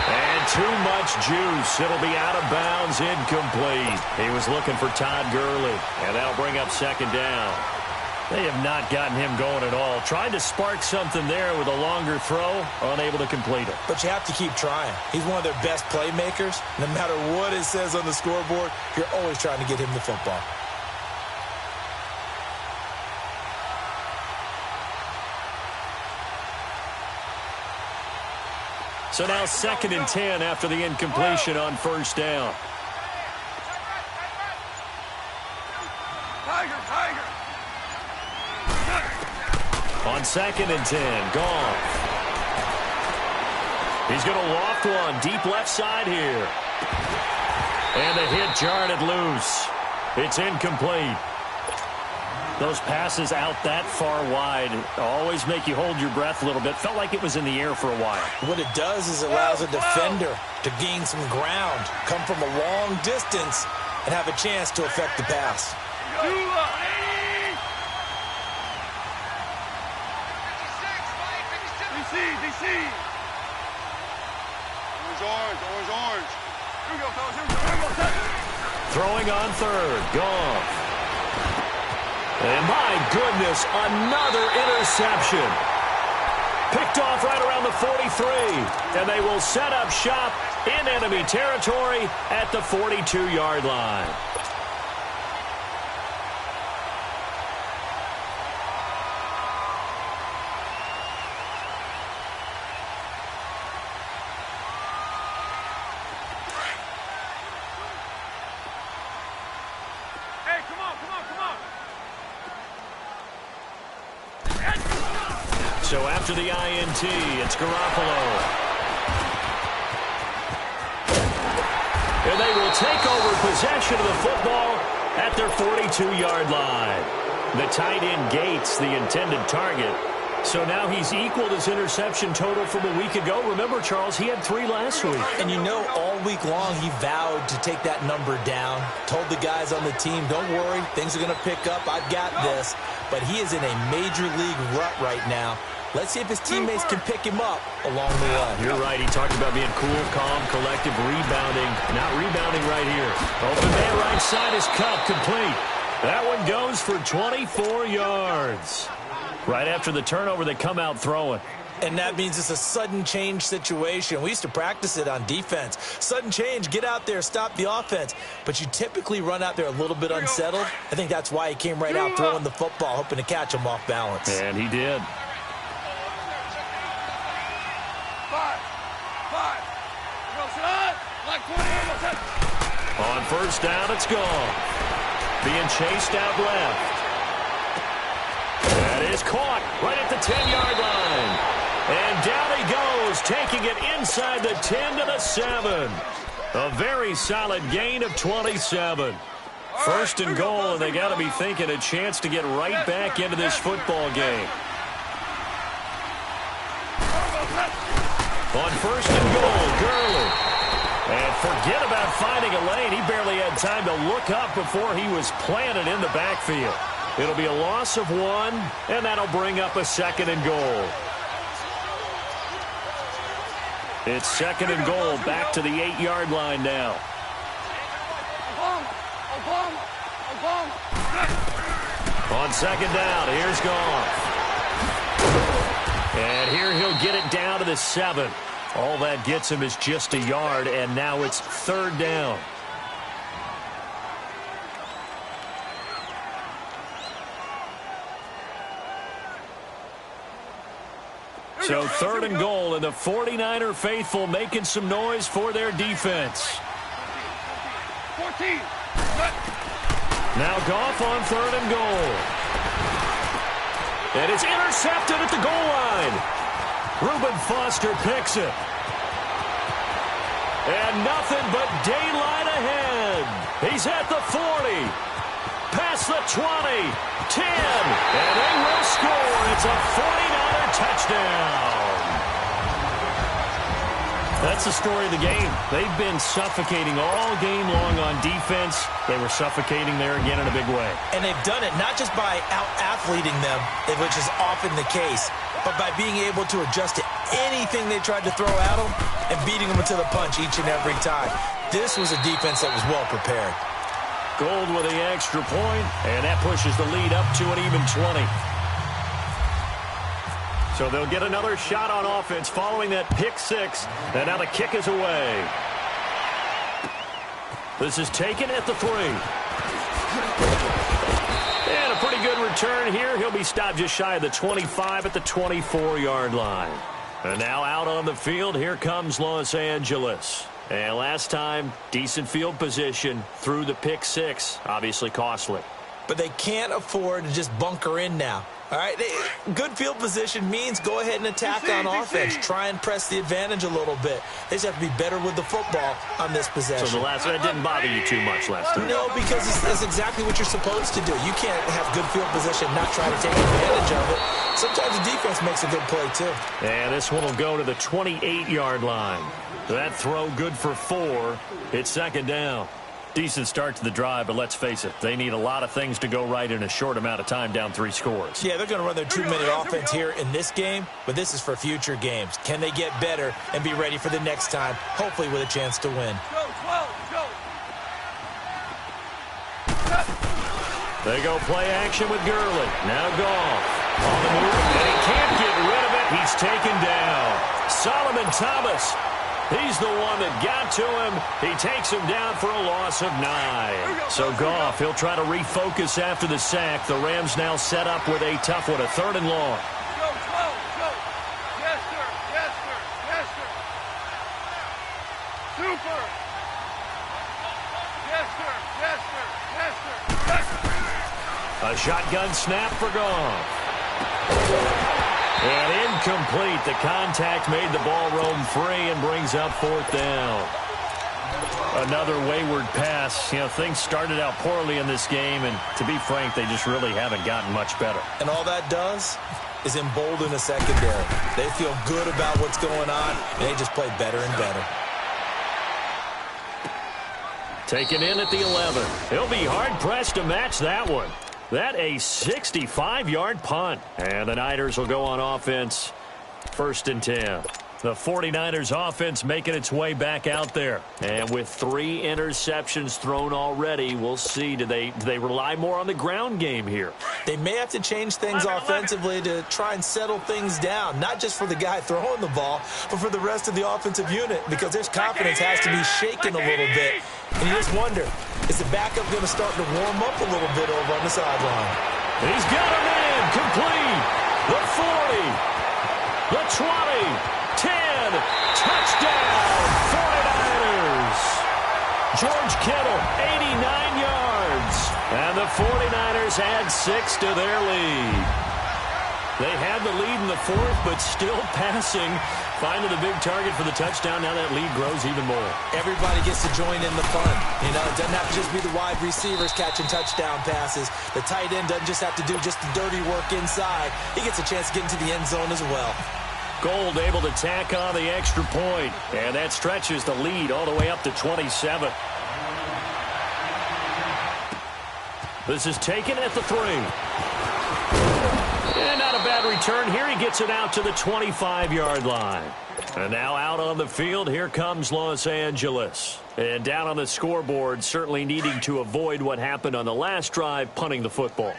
S1: And too much juice. It'll be out of bounds, incomplete. He was looking for Todd Gurley, and that'll bring up 2nd down. They have not gotten him going at all. Tried to spark something there with a longer throw, unable to complete it.
S3: But you have to keep trying. He's one of their best playmakers. No matter what it says on the scoreboard, you're always trying to get him the football.
S1: So now 2nd and 10 after the incompletion on 1st down. On 2nd and 10, Goff. He's going to loft one deep left side here. And the hit jarred it loose. It's incomplete. Those passes out that far wide always make you hold your breath a little bit. Felt like it was in the air for a while.
S3: What it does is it allows a defender to gain some ground, come from a long distance, and have a chance to affect the pass.
S2: DC. Orange. Here we go, fellas.
S1: Throwing on 3rd, Goff. And my goodness, another interception. Picked off right around the 43. And they will set up shop in enemy territory at the 42-yard line.
S2: Hey, come on.
S1: So after the INT, it's Garoppolo. And they will take over possession of the football at their 42-yard line. The tight end Gates, the intended target. So now he's equaled his interception total from a week ago. Remember, Charles, he had 3 last week.
S3: And you know, all week long he vowed to take that number down. Told the guys on the team, don't worry, things are going to pick up. I've got this. But he is in a major league rut right now. Let's see if his teammates can pick him up along the way.
S1: You're right. He talked about being cool, calm, collective, rebounding. Not rebounding right here. Open man right side is Kupp, complete. That one goes for 24 yards. Right after the turnover, they come out throwing.
S3: And that means it's a sudden change situation. We used to practice it on defense. Sudden change, get out there, stop the offense. But you typically run out there a little bit unsettled. I think that's why he came right out throwing the football, hoping to catch him off balance.
S1: And he did.
S2: 5.
S1: On 1st down, it's gone. Being chased out left. That is caught right at the 10-yard line. And down he goes, taking it inside the 10 to the 7. A very solid gain of 27. 1st and goal, and they got to be thinking a chance to get right back into this football game. On 1st and goal, Gurley. And forget about finding a lane. He barely had time to look up before he was planted in the backfield. It'll be a loss of 1, and that'll bring up a 2nd and goal. It's 2nd and goal, back to the 8-yard line now. On 2nd down, here's Goff. And here he'll get it down to the 7. All that gets him is just a yard, and now it's 3rd down. So 3rd and goal, and the 49er faithful making some noise for their defense.
S2: 14.
S1: Now Goff on 3rd and goal. And it's intercepted at the goal line. Reuben Foster picks it. And nothing but daylight ahead. He's at the 40. Past the 20. 10. And they will score. It's a 49er touchdown. That's the story of the game. They've been suffocating all game long on defense. They were suffocating there again in a big way.
S3: And they've done it not just by out-athleting them, which is often the case, but by being able to adjust to anything they tried to throw at them and beating them to the punch each and every time. This was a defense that was well prepared.
S1: Gold with the extra point, and that pushes the lead up to an even 20. So they'll get another shot on offense following that pick six, and now the kick is away. This is taken at the 3. And a pretty good return here. He'll be stopped just shy of the 25 at the 24-yard line. And now out on the field, here comes Los Angeles. And last time, decent field position through the pick six. Obviously costly.
S3: But they can't afford to just bunker in now. All right, good field position means go ahead and attack on offense. Try and press the advantage a little bit. They just have to be better with the football on this possession.
S1: So the last one didn't bother you too much last time?
S3: No, because it's exactly what you're supposed to do. You can't have good field position and not try to take advantage of it. Sometimes the defense makes a good play, too.
S1: And this one will go to the 28-yard line. That throw good for 4. It's second down. Decent start to the drive, but let's face it, they need a lot of things to go right in a short amount of time, down 3 scores.
S3: Yeah, they're going to run their 2-minute offense here in this game, but this is for future games. Can they get better and be ready for the next time, hopefully with a chance to win?
S1: They go play action with Gurley. Now Goff on the move, and he can't get rid of it. He's taken down. Solomon Thomas. He's the one that got to him. He takes him down for a loss of 9. So Goff, he'll try to refocus after the sack. The Rams now set up with a tough one, a 3rd and long.
S2: Go. Yes, sir. Yes, sir. Yes, sir. Super. Yes, sir. Yes, sir. Yes, sir. Yes, sir.
S1: A shotgun snap for Goff. And incomplete. The contact made the ball roam free and brings up 4th down. Another wayward pass. You know, things started out poorly in this game, and to be frank, they just really haven't gotten much better.
S3: And all that does is embolden the secondary. They feel good about what's going on, and they just play better and better.
S1: Taken in at the 11. He'll be hard-pressed to match that one. That a 65-yard punt. And the Niners will go on offense. 1st and 10. The 49ers offense making its way back out there. And with 3 interceptions thrown already, we'll see. Do they rely more on the ground game here?
S3: They may have to change things offensively to try and settle things down. Not just for the guy throwing the ball, but for the rest of the offensive unit. Because their confidence has to be shaken a little bit. And you just wonder, is the backup going to start to warm up a little bit over on the sideline?
S1: He's got him in. Complete. The 40. The 20. 10, touchdown, 49ers. George Kittle, 89 yards. And the 49ers add 6 to their lead. They had the lead in the 4th, but still passing. Finding the big target for the touchdown. Now that lead grows even more.
S3: Everybody gets to join in the fun. You know, it doesn't have to just be the wide receivers catching touchdown passes. The tight end doesn't just have to do just the dirty work inside. He gets a chance to get into the end zone as well.
S1: Gold able to tack on the extra point. And that stretches the lead all the way up to 27. This is taken at the 3. And not a bad return here. He gets it out to the 25-yard line. And now out on the field, here comes Los Angeles. And down on the scoreboard, certainly needing to avoid what happened on the last drive, punting the football.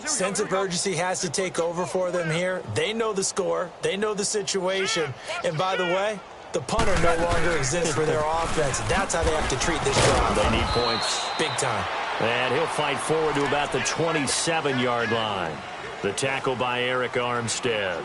S3: Sense of urgency has to take over for them here. They know the score. They know the situation. And by the way, the punter no longer exists for their offense. That's how they have to treat this drive.
S1: They need points.
S3: Big time.
S1: And he'll fight forward to about the 27-yard line. The tackle by Eric Armstead.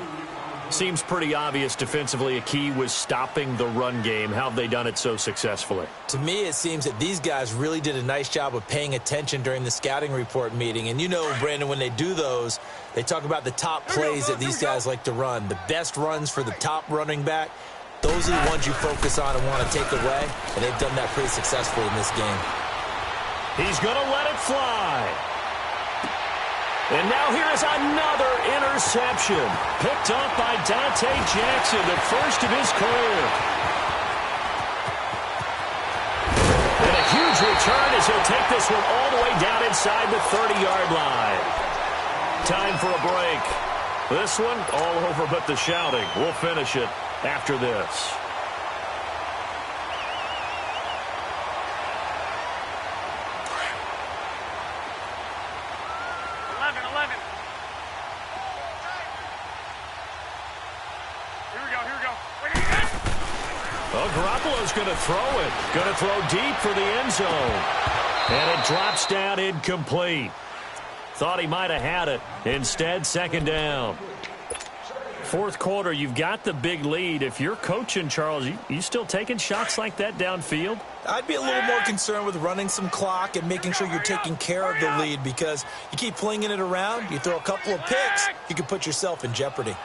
S1: Seems pretty obvious defensively a key was stopping the run game. How have they done it so successfully?
S3: To me, it seems that these guys really did a nice job of paying attention during the scouting report meeting. And you know, Brandon, when they do those, they talk about the top plays that these guys like to run. The best runs for the top running back. Those are the ones you focus on and want to take away, and they've done that pretty successfully in this game.
S1: He's going to let it fly. And now here is another interception. Picked off by Dante Jackson, the first of his career. And a huge return as he'll take this one all the way down inside the 30-yard line. Time for a break. This one all over but the shouting. We'll finish it after this. Well, Garoppolo's going to throw it. Going to throw deep for the end zone. And it drops down incomplete. Thought he might have had it. Instead, second down. Fourth quarter, you've got the big lead. If you're coaching, Charles, you still taking shots like that downfield?
S3: I'd be a little more concerned with running some clock and making sure you're taking care of the lead, because you keep flinging it around, you throw a couple of picks, you can put yourself in jeopardy.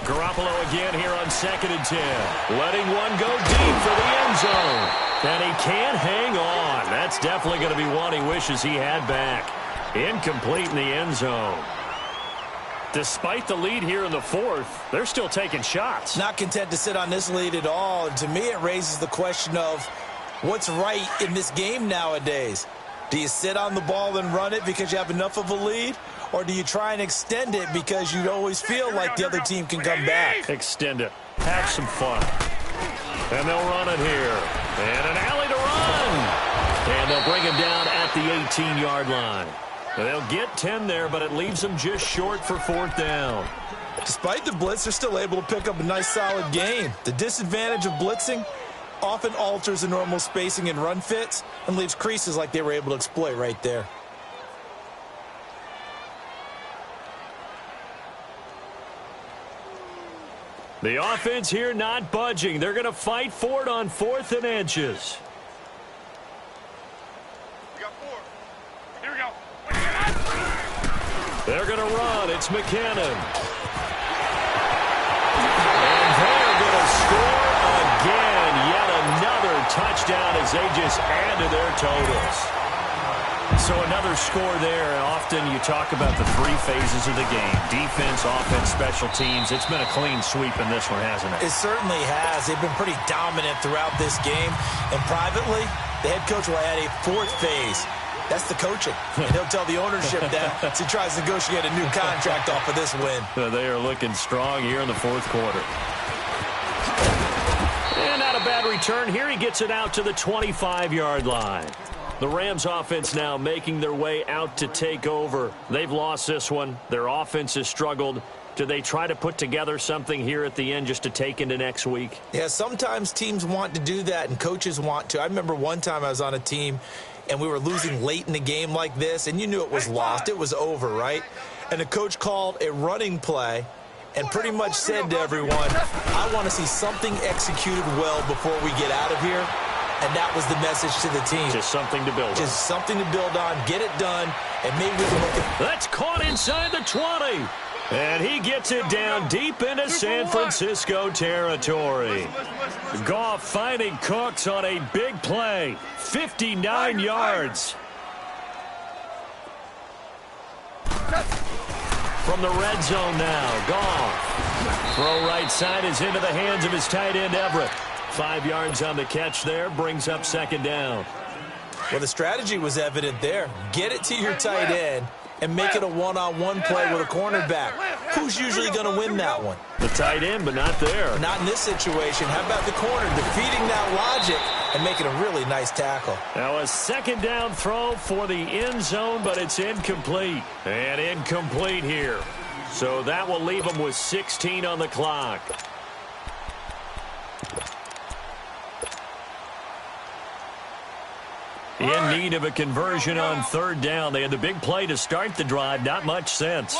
S1: Garoppolo again here on 2nd and 10. Letting one go deep for the end zone. And he can't hang on. That's definitely going to be one he wishes he had back. Incomplete in the end zone. Despite the lead here in the fourth, they're still taking shots. Not content to sit on this lead at all. And to me, it raises the question of what's right in this game nowadays. Do you sit on the ball and run it because you have enough of a lead? Or do you try and extend it because you always feel like the other team can come back? Extend it. Have some fun. And they'll run it here. And an alley to run. And they'll bring him down at the 18-yard line. They'll get 10 there, but it leaves them just short for fourth down. Despite the blitz, they're still able to pick up a nice, solid gain. The disadvantage of blitzing often alters the normal spacing and run fits and leaves creases like they were able to exploit right there. The offense here not budging. They're going to fight for it on 4th and inches.
S2: We got 4. Here we go.
S1: They're going to run. It's McKinnon. And they're going to score again. Yet another touchdown as they just add to their totals. So another score there. Often you talk about the 3 phases of the game. Defense, offense, special teams. It's been a clean sweep in this one, hasn't it? It certainly has. They've been pretty dominant throughout this game. And privately, the head coach will add a 4th phase. That's the coaching. And he'll tell the ownership that as he tries to negotiate a new contract off of this win. They are looking strong here in the fourth quarter. And not a bad return here. He gets it out to the 25-yard line. The Rams offense now making their way out to take over. They've lost this one. Their offense has struggled. Do they try to put together something here at the end just to take into next week? Yeah, sometimes teams want to do that and coaches want to. I remember one time I was on a team and we were losing late in the game like this, and you knew it was lost. It was over, right? And the coach called a running play and pretty much said to everyone, I want to see something executed well before we get out of here. And that was the message to the team. Just something to build on. Just something to build on, get it done, and maybe we can look at... That's caught inside the 20. And he gets it down deep into San Francisco territory. Goff finding Cooks on a big play. 59 yards. From the red zone now, Goff. Throw right side is into the hands of his tight end, Everett. 5 yards on the catch there, brings up second down. Well, the strategy was evident there. Get it to your tight end and make it a one-on-one play with a cornerback. Who's usually going to win that one? The tight end, but not there. Not in this situation. How about the corner defeating that logic and making a really nice tackle? Now a second down throw for the end zone, but it's incomplete. And incomplete here. So that will leave them with 16 on the clock. In need of a conversion on third down. They had the big play to start the drive. Not much sense.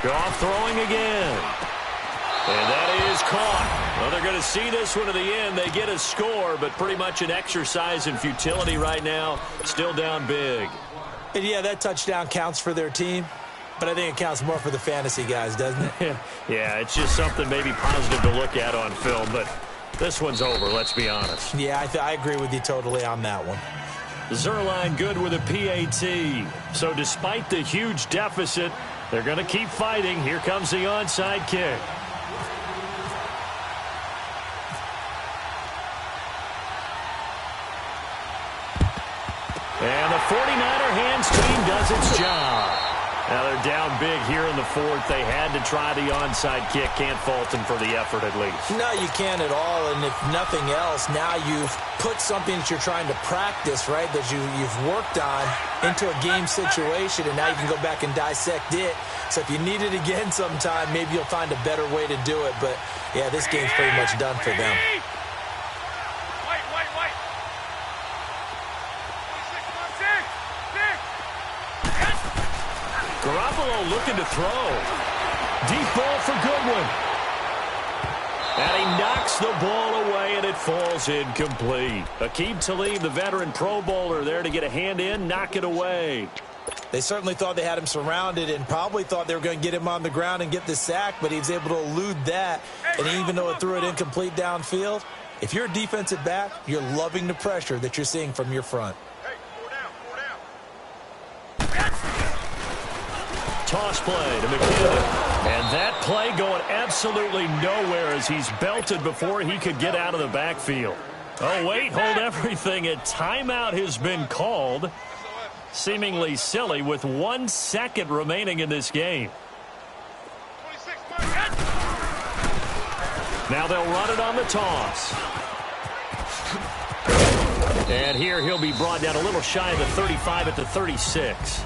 S1: Goff throwing again. And that is caught. Well, they're going to see this one to the end. They get a score, but pretty much an exercise in futility right now. Still down big. And yeah, that touchdown counts for their team.
S3: But I think it counts more for the fantasy guys, doesn't it?
S1: Yeah, it's just something maybe positive to look at on film, but this one's over, let's be honest.
S3: Yeah, I agree with you totally on that one.
S1: Zerline good with a PAT. So despite the huge deficit, they're going to keep fighting. Here comes the onside kick. And the 49er hands team does its job. Now they're down big here in the fourth. They had to try the onside kick. Can't fault them for the effort at least.
S3: No, you can't at all. And if nothing else, now you've put something that you're trying to practice, right, that you've worked on into a game situation, and now you can go back and dissect it. So if you need it again sometime, maybe you'll find a better way to do it. But, yeah, this game's pretty much done for them.
S1: Garoppolo looking to throw. Deep ball for Goodwin. And he knocks the ball away, and it falls incomplete. Aqib Talib, the veteran Pro Bowler, there to get a hand in, knock it away.
S3: They certainly thought they had him surrounded and probably thought they were going to get him on the ground and get the sack, but he was able to elude that. And even though it threw it incomplete downfield, if you're a defensive back, you're loving the pressure that you're seeing from your front.
S1: Toss play to McKinnon. And that play going absolutely nowhere as he's belted before he could get out of the backfield. Oh, wait, hold everything. A timeout has been called. Seemingly silly with 1 second remaining in this game. Now they'll run it on the toss. And here he'll be brought down a little shy of the 35 at the 36.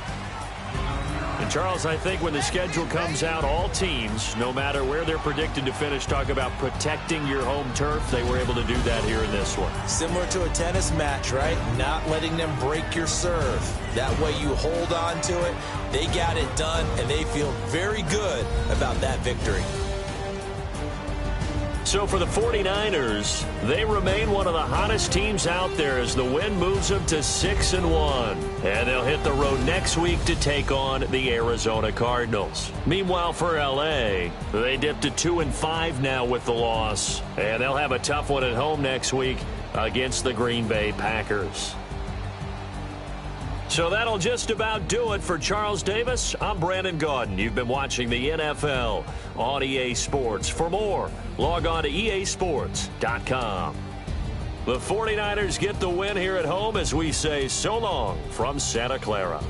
S1: And, Charles, I think when the schedule comes out, all teams, no matter where they're predicted to finish, talk about protecting your home turf. They were able to do that here in this one.
S3: Similar to a tennis match, right? Not letting them break your serve. That way you hold on to it. They got it done, and they feel very good about that victory.
S1: So for the 49ers, they remain one of the hottest teams out there as the win moves them to 6-1. And they'll hit the road next week to take on the Arizona Cardinals. Meanwhile, for L.A., they dipped to 2-5 now with the loss. And they'll have a tough one at home next week against the Green Bay Packers. So that'll just about do it for Charles Davis. I'm Brandon Gaudin. You've been watching the NFL on EA Sports. For more, log on to easports.com. The 49ers get the win here at home as we say so long from Santa Clara.